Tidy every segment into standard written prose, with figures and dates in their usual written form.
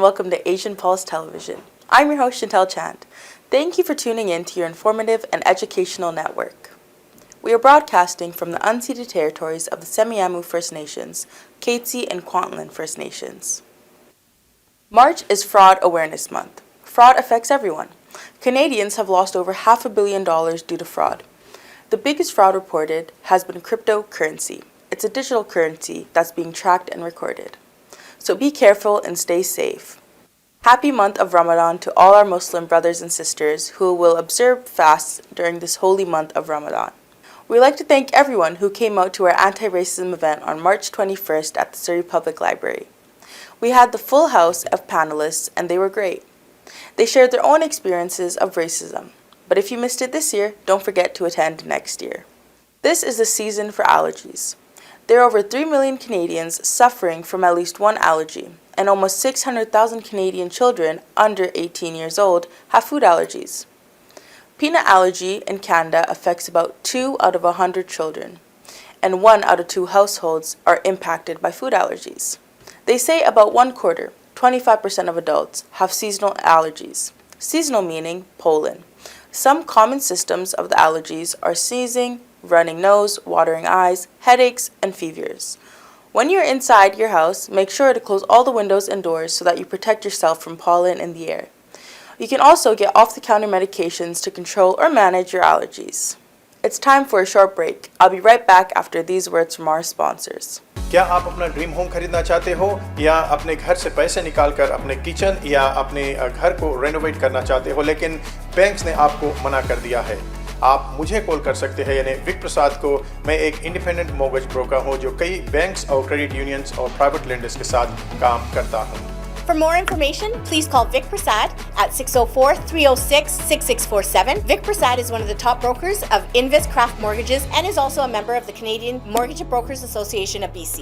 welcome to Asian Pulse Television. I'm your host, Chantel Chand. Thank you for tuning in to your informative and educational network. We are broadcasting from the unceded territories of the Semiahmoo First Nations, Katzie and Kwantlen First Nations. March is Fraud Awareness Month. Fraud affects everyone. Canadians have lost over $500 million due to fraud. The biggest fraud reported has been cryptocurrency. It's a digital currency that's being tracked and recorded. So be careful and stay safe. Happy month of Ramadan to all our Muslim brothers and sisters who will observe fasts during this holy month of Ramadan. We'd like to thank everyone who came out to our anti-racism event on March 21st at the Surrey Public Library. We had the full house of panelists and they were great. They shared their own experiences of racism. But if you missed it this year, don't forget to attend next year. This is the season for allergies. There are over 3 million Canadians suffering from at least one allergy, and almost 600,000 Canadian children under 18 years old have food allergies. Peanut allergy in Canada affects about 2 out of 100 children, and 1 out of 2 households are impacted by food allergies. They say about 1/4, 25% of adults, have seasonal allergies. Seasonal meaning pollen. Some common symptoms of the allergies are sneezing, running nose, watering eyes, headaches, and fevers. When you're inside your house, make sure to close all the windows and doors so that you protect yourself from pollen in the air. You can also get off-the-counter medications to control or manage your allergies. It's time for a short break. I'll be right back after these words from our sponsors. क्या आप अपना dream home खरीदना चाहते हो या अपने घर से पैसे निकालकर अपने किचन या अपने घर को रेनोवेट करना चाहते हो लेकिन बैंक्स ने आपको मना कर दिया है? आप मुझे कॉल कर सकते हैं यानी विक प्रसाद को। मैं एक इंडिपेंडेंट मॉर्गेज ब्रोकर हूं जो कई बैंक्स और क्रेडिट यूनियंस और प्राइवेट लेंडर्स के साथ काम करता हूं। For more information, please call Vic Prasad at 604-306-6647. Vic Prasad is one of the top brokers of Invis Craft Mortgages and is also a member of the Canadian Mortgage Brokers Association of BC.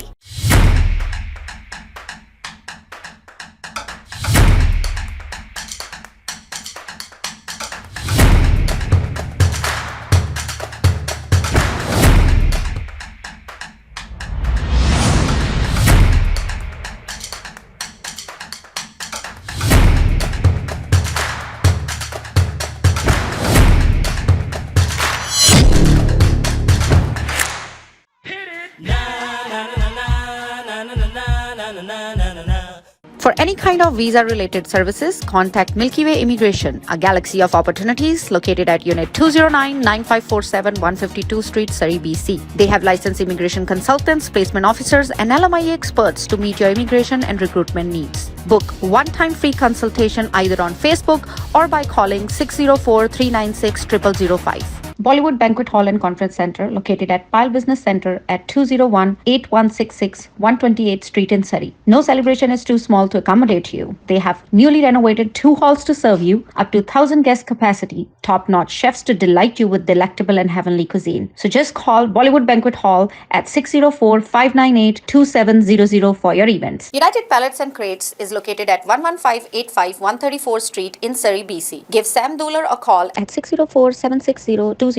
For any kind of visa-related services, contact Milky Way Immigration, a galaxy of opportunities located at Unit 209-9547 152 Street, Surrey, BC. They have licensed immigration consultants, placement officers, and LMIA experts to meet your immigration and recruitment needs. Book one-time free consultation either on Facebook or by calling 604-396-0005. Bollywood Banquet Hall and Conference Center, located at Pile Business Center at 201-8166 128th Street in Surrey. No celebration is too small to accommodate you. They have newly renovated 2 halls to serve you, up to 1,000 guest capacity, top-notch chefs to delight you with delectable and heavenly cuisine. So just call Bollywood Banquet Hall at 604-598-2700 for your events. United Pallets and Crates is located at 11585 134th Street in Surrey, BC. Give Sam Dooler a call At 604-760-2028.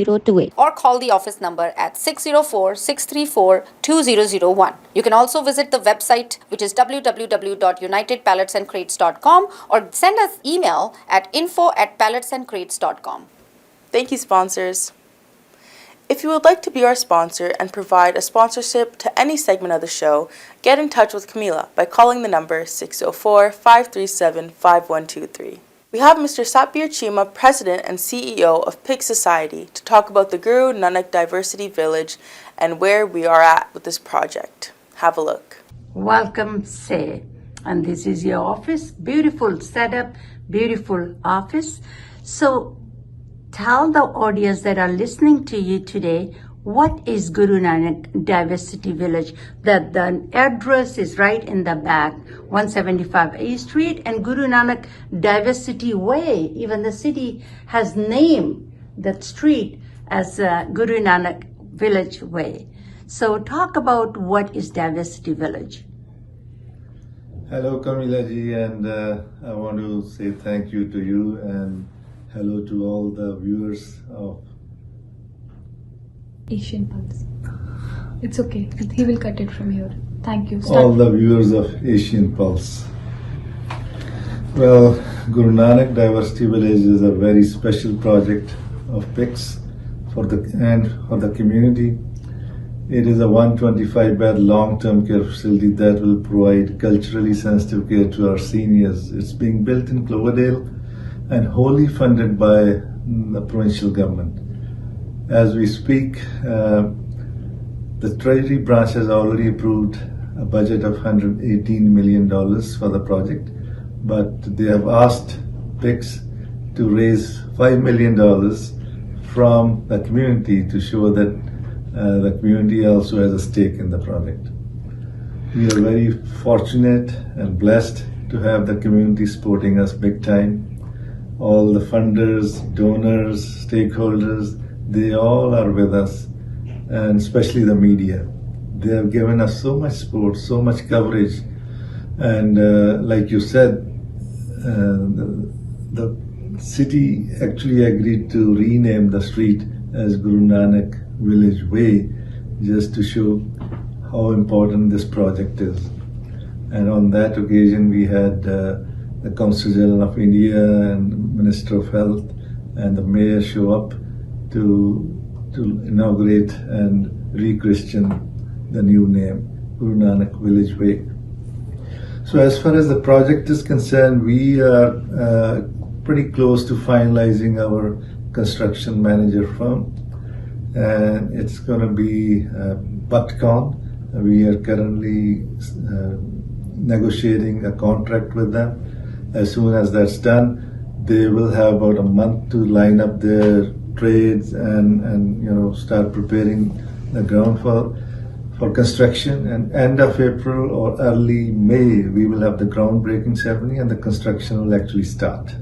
or call the office number at 604-634-2001. You can also visit the website, which is www.unitedpalletsandcrates.com, or send us email at info@palletsandcrates.com. Thank you, sponsors. If you would like to be our sponsor and provide a sponsorship to any segment of the show, get in touch with Camila by calling the number 604-537-5123. We have Mr. Satbir Chima, President and CEO of Pig Society, to talk about the Guru Nanak Diversity Village and where we are at with this project. Have a look. Welcome, say. And this is your office. Beautiful setup, beautiful office. So tell the audience that are listening to you today, what is Guru Nanak Diversity Village? The address is right in the back, 175 A Street, and Guru Nanak Diversity Way. Even the city has named that street as Guru Nanak Village Way. So talk about what is Diversity Village. Hello, Kamila ji, and I want to say thank you to you and hello to all the viewers of Asian Pulse. It's okay. He will cut it from here. Thank you. all the viewers of Asian Pulse. Well, Guru Nanak Diversity Village is a very special project of PICS for the community. It is a 125-bed long-term care facility that will provide culturally sensitive care to our seniors. It's being built in Cloverdale and wholly funded by the provincial government. As we speak, the Treasury branch has already approved a budget of $118 million for the project, but they have asked PICS to raise $5 million from the community to show that the community also has a stake in the project. We are very fortunate and blessed to have the community supporting us big time. All the funders, donors, stakeholders, they all are with us, and especially the media. They have given us so much support, so much coverage, and like you said, the city actually agreed to rename the street as Guru Nanak Village Way, just to show how important this project is. And on that occasion, we had the Consul General of India and Minister of Health and the Mayor show up to inaugurate and re-christian the new name, Guru Nanak Village Way. So as far as the project is concerned, we are pretty close to finalizing our construction manager firm, and it's going to be Butcon. We are currently negotiating a contract with them. As soon as that's done, they will have about a month to line up their trades and start preparing the ground for construction. And end of April or early May, we will have the groundbreaking ceremony and the construction will actually start.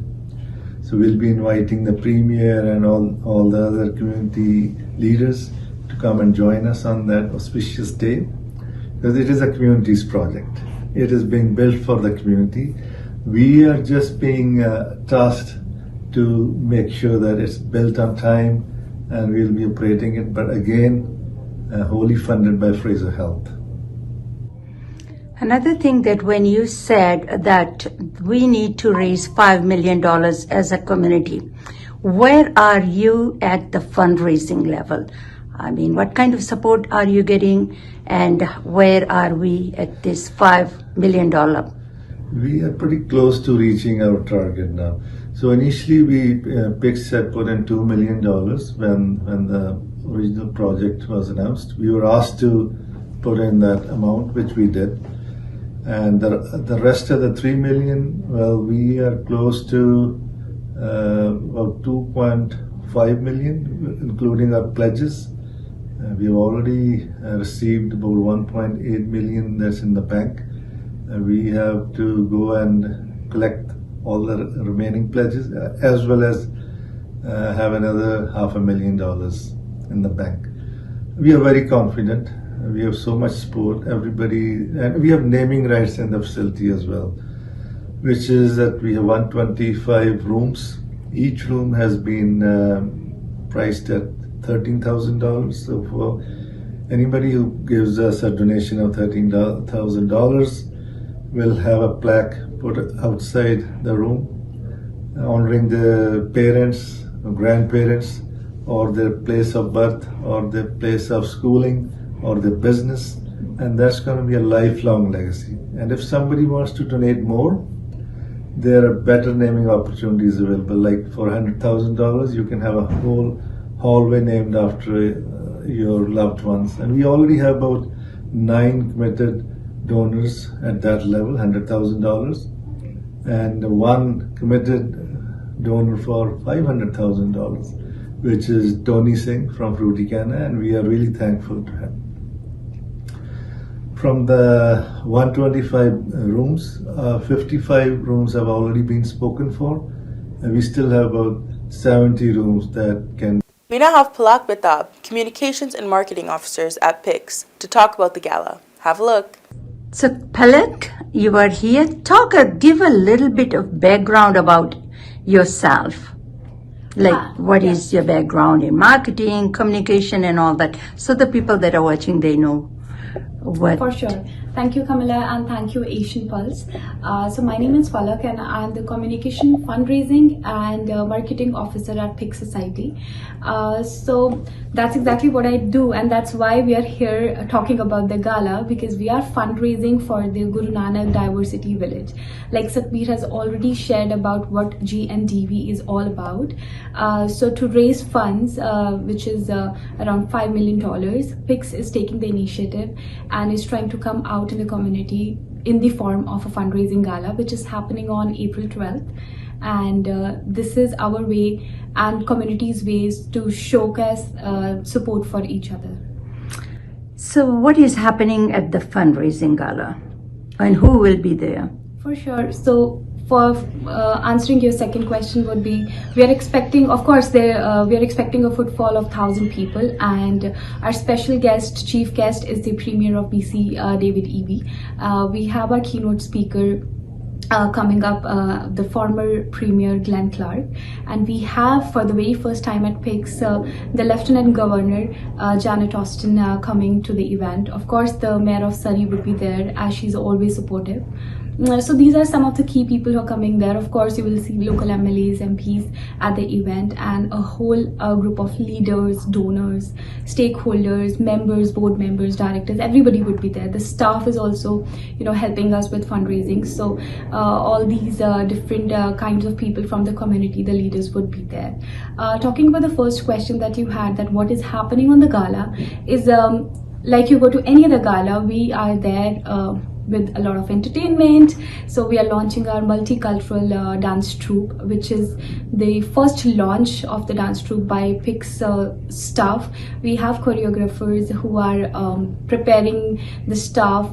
So we'll be inviting the Premier and all the other community leaders to come and join us on that auspicious day, because it is a community's project. It is being built for the community. We are just being tasked to make sure that it's built on time and we'll be operating it, but again, wholly funded by Fraser Health. Another thing that when you said that we need to raise $5 million as a community, where are you at the fundraising level? I mean, what kind of support are you getting, and where are we at this $5 million? We are pretty close to reaching our target now. So initially PICS had put in $2 million when the original project was announced. We were asked to put in that amount, which we did. And the rest of the $3 million, well, we are close to about $2.5 million, including our pledges. We've already received about $1.8 million that's in the bank. We have to go and collect all the remaining pledges, as well as have another $500,000 in the bank. We are very confident. We have so much support, everybody, and we have naming rights in the facility as well, which is that we have 125 rooms. Each room has been priced at $13,000. So for anybody who gives us a donation of $13,000, will have a plaque put outside the room, honoring the parents, or grandparents, or their place of birth, or their place of schooling, or their business, and that's going to be a lifelong legacy. And if somebody wants to donate more, there are better naming opportunities available. Like for $100,000, you can have a whole hallway named after your loved ones. And we already have about 9 committed donors at that level, $100,000, and 1 committed donor for $500,000, which is Tony Singh from Fruticana, and we are really thankful to him. From the 125 rooms, 55 rooms have already been spoken for, and we still have about 70 rooms that can. We now have Palak Betab, Communications and Marketing Officers at PICS, to talk about the gala. Have a look. So Palak, you are here. Give a little bit of background about yourself. Like what is your background in marketing, communication and all that, so the people that are watching, they know what. For sure. Thank you, Kamala, and thank you, Asian Pulse. So my name is Palak, and I'm the Communication, Fundraising, and Marketing Officer at PIC Society. So that's exactly what I do, and that's why we are here talking about the gala, because we are fundraising for the Guru Nanak Diversity Village. Like Satbir has already shared about what GNDV is all about. So to raise funds, which is around $5 million, PICS is taking the initiative and is trying to come out in the community in the form of a fundraising gala, which is happening on April 12th. And this is our way and community's ways to showcase support for each other. So what is happening at the fundraising gala and who will be there? For sure. So for answering your second question would be, we are expecting, of course, we are expecting a footfall of 1,000 people, and our special guest, chief guest, is the Premier of BC, David Eby. We have our keynote speaker coming up, the former Premier Glenn Clark, and we have, for the very first time at PICS, the Lieutenant Governor Janet Austin coming to the event. Of course, the Mayor of Surrey would be there, as she's always supportive. So these are some of the key people who are coming there. Of course, you will see local MLAs, MPs at the event, and a whole group of leaders, donors, stakeholders, members, board members, directors. Everybody would be there. The staff is also, helping us with fundraising. So all these different kinds of people from the community, the leaders would be there. Talking about the first question that you had, that what is happening on the gala, is like you go to any other gala, we are there with a lot of entertainment. So we are launching our multicultural dance troupe, which is the first launch of the dance troupe by PICS staff. We have choreographers who are preparing the staff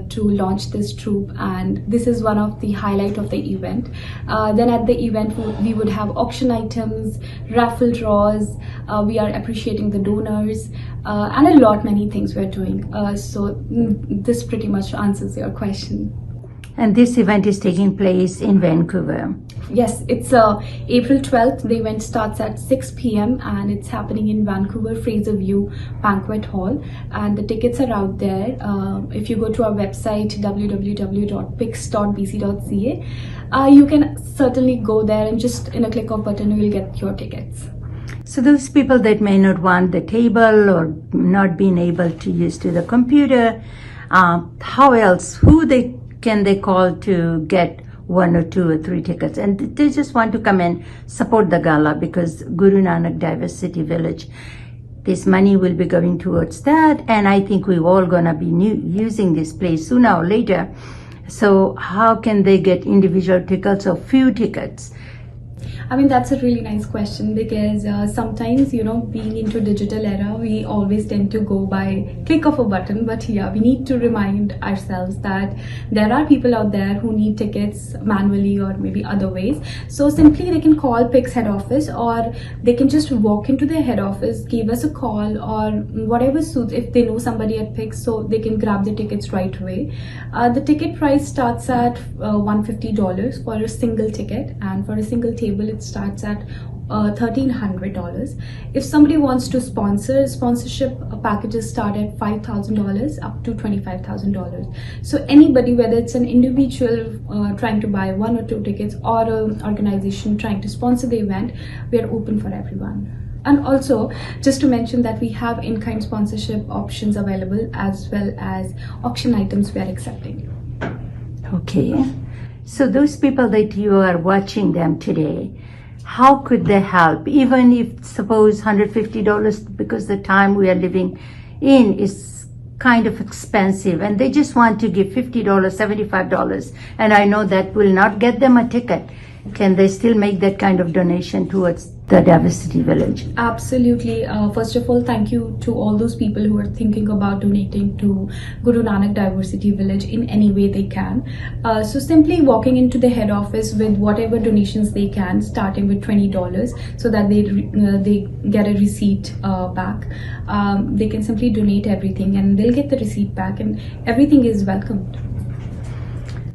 to launch this troupe, and this is one of the highlight of the event. Then at the event we would have auction items, raffle draws, we are appreciating the donors, and a lot many things we're doing. So this pretty much answers your question. And this event is taking place in Vancouver. Yes, it's April 12th. The event starts at 6 p.m. and it's happening in Vancouver Fraser View Banquet Hall, and the tickets are out there. If you go to our website www.pics.bc.ca, you can certainly go there, and just in a click of button you will get your tickets. So those people that may not want the table or not being able to use to the computer, how else, can they call to get 1 or 2 or 3 tickets? And they just want to come and support the gala, because Guru Nanak Diversity Village, this money will be going towards that, and I think we're all gonna be using this place sooner or later. So how can they get individual tickets or few tickets? I mean, that's a really nice question, because sometimes, being into digital era, we always tend to go by click of a button. But yeah, we need to remind ourselves that there are people out there who need tickets manually or maybe other ways. So simply they can call PICS head office, or they can just walk into their head office, give us a call, or whatever suits, if they know somebody at PICS, so they can grab the tickets right away. The ticket price starts at $150 for a single ticket, and for a single table it starts at $1,300. If somebody wants to sponsorship packages start at $5,000 up to $25,000. So anybody, whether it's an individual trying to buy 1 or 2 tickets, or an organization trying to sponsor the event, we are open for everyone. And also, just to mention that we have in-kind sponsorship options available, as well as auction items we are accepting. Okay, so those people that you are watching them today, how could they help? Even if, suppose, $150, because the time we are living in is kind of expensive, and they just want to give $50, $75, and I know that will not get them a ticket. Can they still make that kind of donation towards the Diversity Village? Absolutely. First of all, thank you to all those people who are thinking about donating to Guru Nanak Diversity Village in any way they can. So simply walking into the head office with whatever donations they can, starting with $20, so that they get a receipt back. They can simply donate everything, and they'll get the receipt back, and everything is welcomed.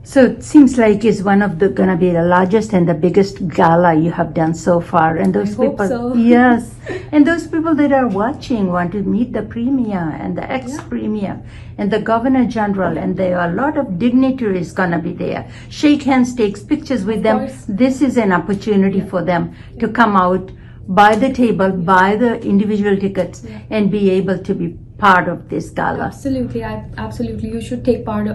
So it seems like it's one of the gonna be the largest and the biggest gala you have done so far. And those I hope people, so. yes, and those people that are watching want to meet the premier and the ex-premier and the governor general, and there are a lot of dignitaries gonna be there. Shake hands, takes pictures with them. course. This is an opportunity for them to come out, buy the table, buy the individual tickets, and be able to be part of this gala. Absolutely, absolutely. You should take part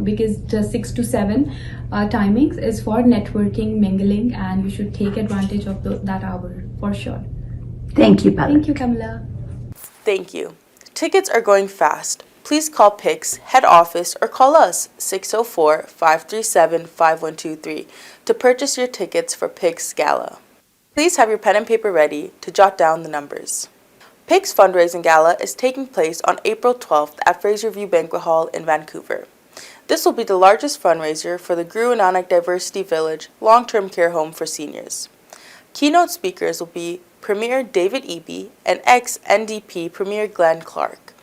because the 6 to 7 timings is for networking, mingling, and you should take advantage of that hour for sure. Thank you, Pala. Thank you, Kamala. Thank you. Tickets are going fast. Please call PIX head office or call us 604-537-5123 to purchase your tickets for PIX Gala. Please have your pen and paper ready to jot down the numbers. PIX Fundraising Gala is taking place on April 12th at Fraser View Banquet Hall in Vancouver. This will be the largest fundraiser for the Guru Nanak Diversity Village long-term care home for seniors. Keynote speakers will be Premier David Eby and ex-NDP Premier Glenn Clark.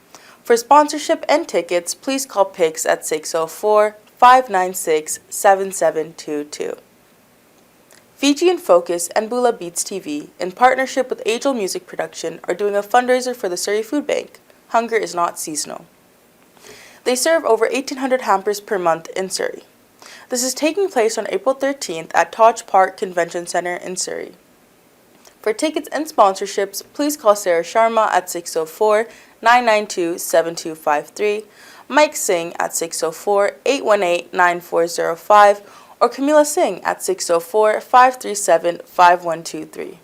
For sponsorship and tickets, please call PIX at 604-596-7722. Fiji in Focus and Bula Beats TV, in partnership with Angel Music Production, are doing a fundraiser for the Surrey Food Bank. Hunger is not seasonal. They serve over 1,800 hampers per month in Surrey. This is taking place on April 13th at Taj Park Convention Centre in Surrey. For tickets and sponsorships, please call Sarah Sharma at 604-992-7253, Mike Singh at 604-818-9405, or Camila Singh at 604-537-5123.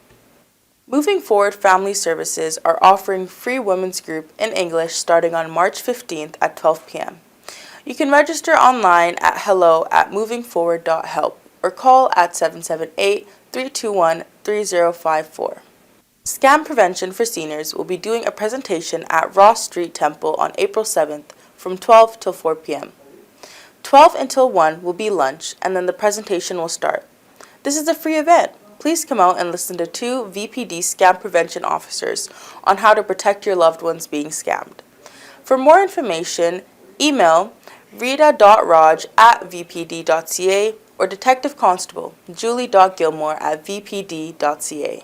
Moving Forward Family Services are offering free women's group in English starting on March 15th at 12 p.m. You can register online at hello@movingforward.help or call at 778-321-3054. Scam Prevention for Seniors will be doing a presentation at Ross Street Temple on April 7th from 12 till 4 p.m. 12 until 1 will be lunch, and then the presentation will start. This is a free event. Please come out and listen to 2 VPD scam prevention officers on how to protect your loved ones being scammed. For more information, email rita.raj@vpd.ca or Detective Constable julie.gilmore@vpd.ca.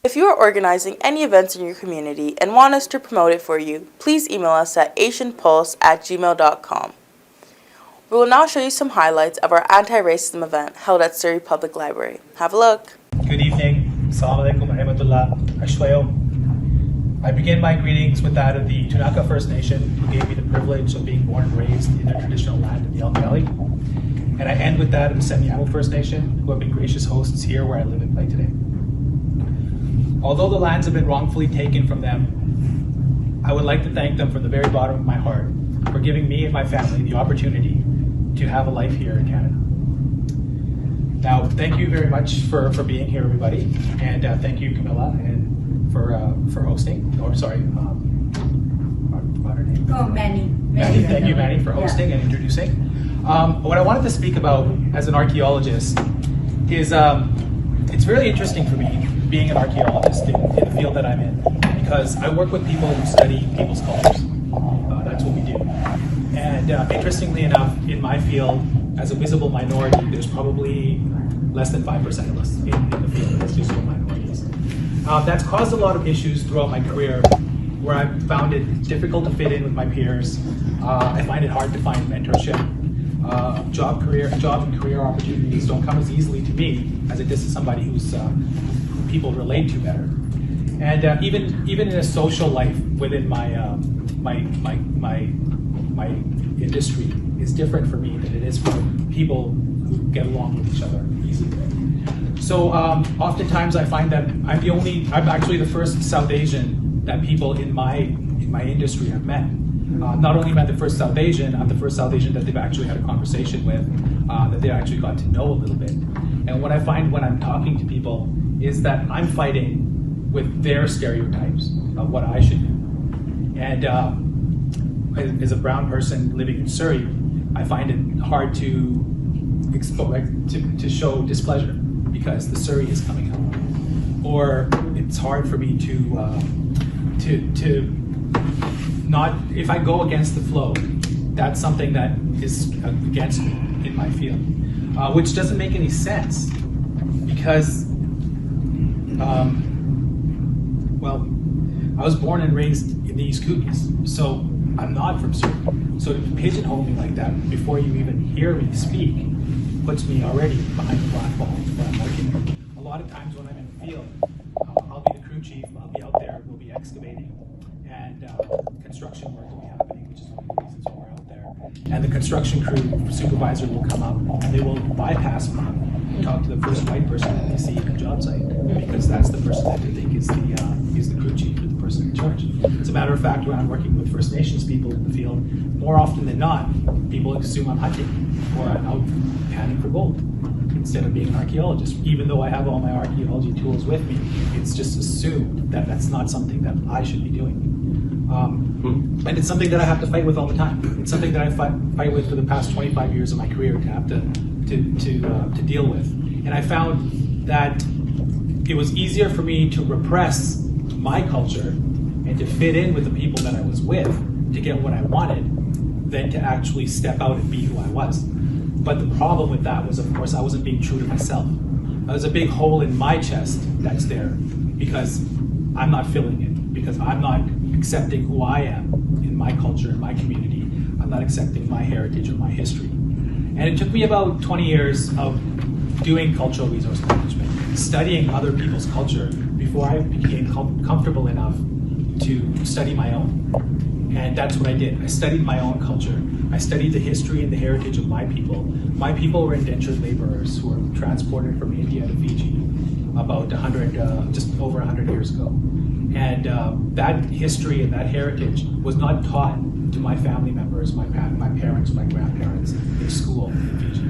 If you are organizing any events in your community and want us to promote it for you, please email us at asianpulse@gmail.com. We will now show you some highlights of our anti-racism event held at Surrey Public Library. Have a look. Good evening. Assalamu alaikum wa rahmatullah. Ashwayo. I begin my greetings with that of the Tunaka First Nation, who gave me the privilege of being born and raised in their traditional land in the Elk Valley. And I end with that of the Semiahmoo First Nation, who have been gracious hosts here where I live and play today. Although the lands have been wrongfully taken from them, I would like to thank them from the very bottom of my heart for giving me and my family the opportunity to have a life here in Canada. Now, thank you very much for being here, everybody, and thank you, Camilla, and for hosting. Or sorry, her name? Oh, Manny. Manny, thank you, Manny, for hosting and introducing. What I wanted to speak about as an archaeologist is it's really interesting for me being an archaeologist in the field that I'm in, because I work with people who study people's cultures. That's what we do. And interestingly enough, in my field, as a visible minority, there's probably less than 5% of us in the field as visible minorities. That's caused a lot of issues throughout my career, where I've found it difficult to fit in with my peers. I find it hard to find mentorship. Job and career opportunities don't come as easily to me as it does to somebody who's people relate to better. And even in a social life within my industry is different for me than it is for people who get along with each other easily. So oftentimes I find that I'm actually the first South Asian that people in my industry have met. Not only met the first South Asian, I'm the first South Asian that they've actually had a conversation with, that they actually got to know a little bit. And what I find when I'm talking to people is that I'm fighting with their stereotypes of what I should do. And as a brown person living in Surrey, I find it hard to show displeasure because the Surrey is coming out. Or it's hard for me to not, if I go against the flow, that's something that is against me in my field, which doesn't make any sense because, well, I was born and raised in the East Kootenays, so I'm not from Surrey. So to pigeonhole me like that before you even hear me speak puts me already behind the black ball where I'm working. A lot of times when I'm in the field, I'll be the crew chief, I'll be out there, we'll be excavating, and construction work will be happening, which is one of the reasons why we're out there. And the construction crew supervisor will come up and they will bypass me and talk to the first white person that they see in the job site, because that's the person that they think is the crew chief or the person in charge. As a matter of fact, when I'm working with First Nations people in the field, more often than not, people assume I'm hunting or I'm out panning for gold instead of being an archaeologist. Even though I have all my archaeology tools with me, it's just assumed that that's not something that I should be doing. And it's something that I have to fight with all the time. It's something that I fight with for the past 25 years of my career to have to deal with. And I found that it was easier for me to repress my culture and to fit in with the people that I was with to get what I wanted than to actually step out and be who I was. But the problem with that was, of course, I wasn't being true to myself. There's a big hole in my chest that's there because I'm not filling it, because I'm not accepting who I am in my culture, in my community. I'm not accepting my heritage or my history. And it took me about 20 years of doing cultural resource management, studying other people's culture before I became comfortable enough to study my own. And that's what I did. I studied my own culture. I studied the history and the heritage of my people. My people were indentured laborers who were transported from India to Fiji about just over 100 years ago. And that history and that heritage was not taught to my family members, my parents, my grandparents in school in Fiji.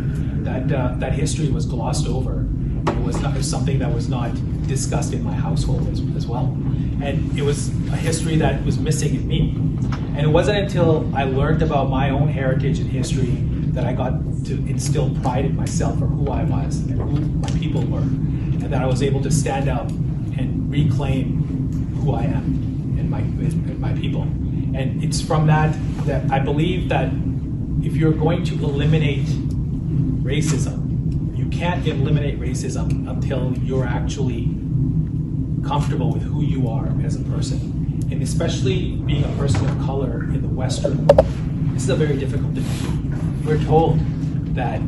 That history was glossed over. It was something that was not discussed in my household as well. And it was a history that was missing in me. And it wasn't until I learned about my own heritage and history that I got to instill pride in myself for who I was and who my people were. And that I was able to stand up and reclaim who I am and my people. And it's from that I believe that if you're going to eliminate racism, you can't eliminate racism until you're actually comfortable with who you are as a person. And especially being a person of color in the Western world, this is a very difficult thing to do. We're told that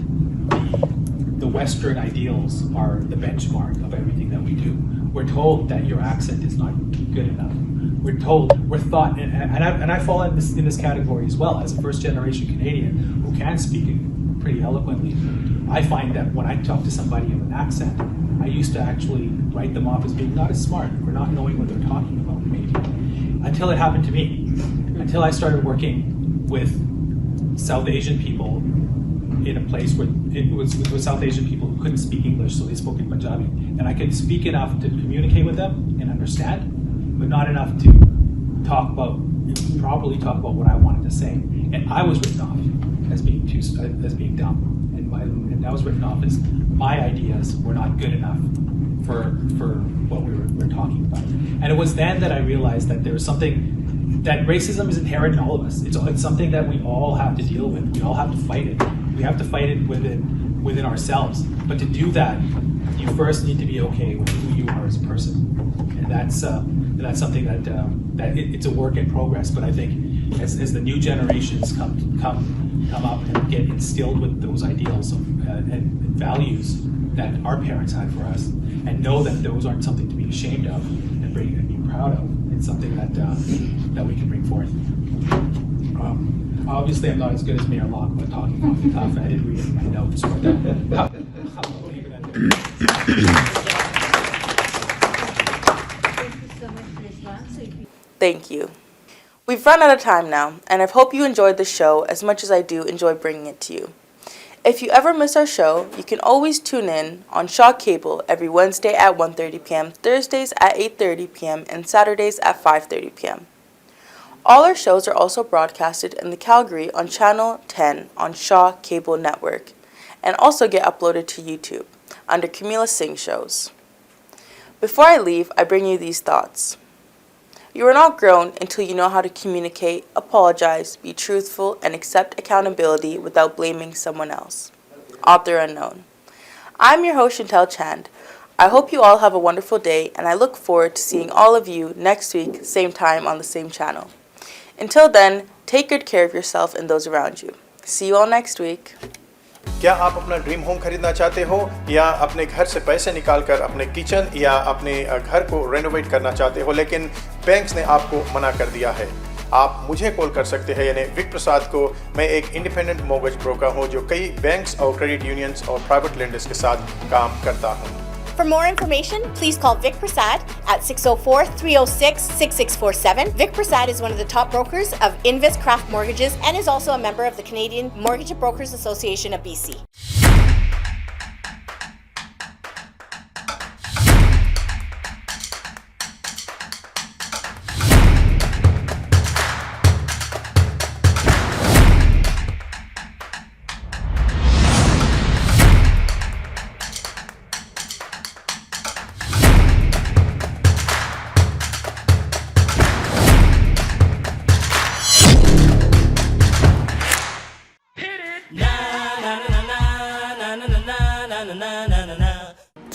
the Western ideals are the benchmark of everything that we do. We're told that your accent is not good enough. We're thought, and I fall in this category as well, as a first-generation Canadian who can speak it pretty eloquently. I find that when I talk to somebody with an accent, I used to actually write them off as being not as smart or not knowing what they're talking about, maybe. Until it happened to me. Until I started working with South Asian people in a place where it was with South Asian people who couldn't speak English, so they spoke in Punjabi. And I could speak enough to communicate with them and understand, but not enough to properly talk about what I wanted to say. And I was written off as being dumb. And I was written off as my ideas were not good enough for what we were talking about. And it was then that I realized that there was something, that racism is inherent in all of us. It's something that we all have to deal with. We all have to fight it. We have to fight it within ourselves. But to do that, you first need to be okay with who you are as a person. And that's something that it's a work in progress. But I think as the new generations come up and get instilled with those ideals and values that our parents had for us, and know that those aren't something to be ashamed of and be proud of. It's something that we can bring forth. Obviously, I'm not as good as Mayor Locke about talking off the cuff. I didn't read it in my notes, but I'll leave it at that. Thank you. We've run out of time now, and I hope you enjoyed the show as much as I do enjoy bringing it to you. If you ever miss our show, you can always tune in on Shaw Cable every Wednesday at 1:30 p.m., Thursdays at 8:30 p.m., and Saturdays at 5:30 p.m. All our shows are also broadcasted in the Calgary on Channel 10 on Shaw Cable Network, and also get uploaded to YouTube under Camila Singh Shows. Before I leave, I bring you these thoughts. You are not grown until you know how to communicate, apologize, be truthful, and accept accountability without blaming someone else. author unknown. I'm your host, Chantel Chand. I hope you all have a wonderful day, and I look forward to seeing all of you next week, same time on the same channel. Until then, take good care of yourself and those around you. See you all next week. क्या आप अपना dream home खरीदना चाहते हो या अपने घर से पैसे निकालकर अपने किचन या अपने घर को रेनोवेट करना चाहते हो, लेकिन बैंक्स ने आपको मना कर दिया है? आप मुझे कॉल कर सकते हैं, यानी विक प्रसाद को। मैं एक इंडिपेंडेंट मॉर्गेज ब्रोकर हूं जो कई बैंक्स और क्रेडिट यूनियंस और प्राइवेट लेंडर्स के साथ काम करता हूं। For more information, please call Vic Prasad at 604-306-6647. Vic Prasad is one of the top brokers of Invis Craft Mortgages and is also a member of the Canadian Mortgage Brokers Association of BC.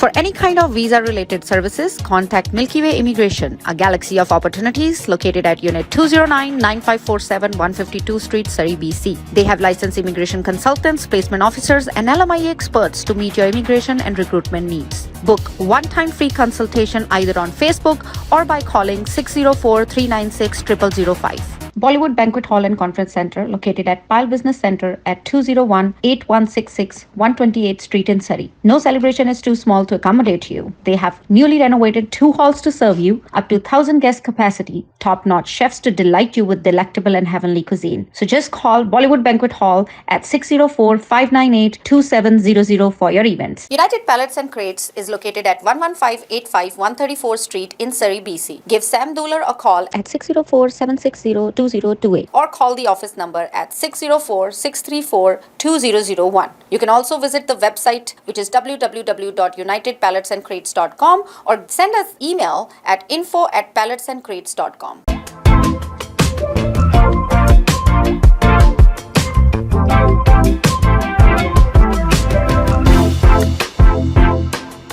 For any kind of visa-related services, contact Milky Way Immigration, a galaxy of opportunities located at Unit 209-9547 152 Street, Surrey, BC. They have licensed immigration consultants, placement officers, and LMIA experts to meet your immigration and recruitment needs. Book one-time free consultation either on Facebook or by calling 604-396-0005. Bollywood Banquet Hall and Conference Center, located at Pyle Business Center at 201-8166 128th Street in Surrey. No celebration is too small to accommodate you. They have newly renovated 2 halls to serve you, up to 1,000 guest capacity, top-notch chefs to delight you with delectable and heavenly cuisine. So just call Bollywood Banquet Hall at 604-598-2700 for your events. United Pallets and Crates is located at 11585 134th Street in Surrey, BC. Give Sam Dooler a call At 604-760-2028. or call the office number at 604-634-2001. You can also visit the website, which is www.unitedpalletsandcrates.com, or send us email at info@palletsandcrates.com.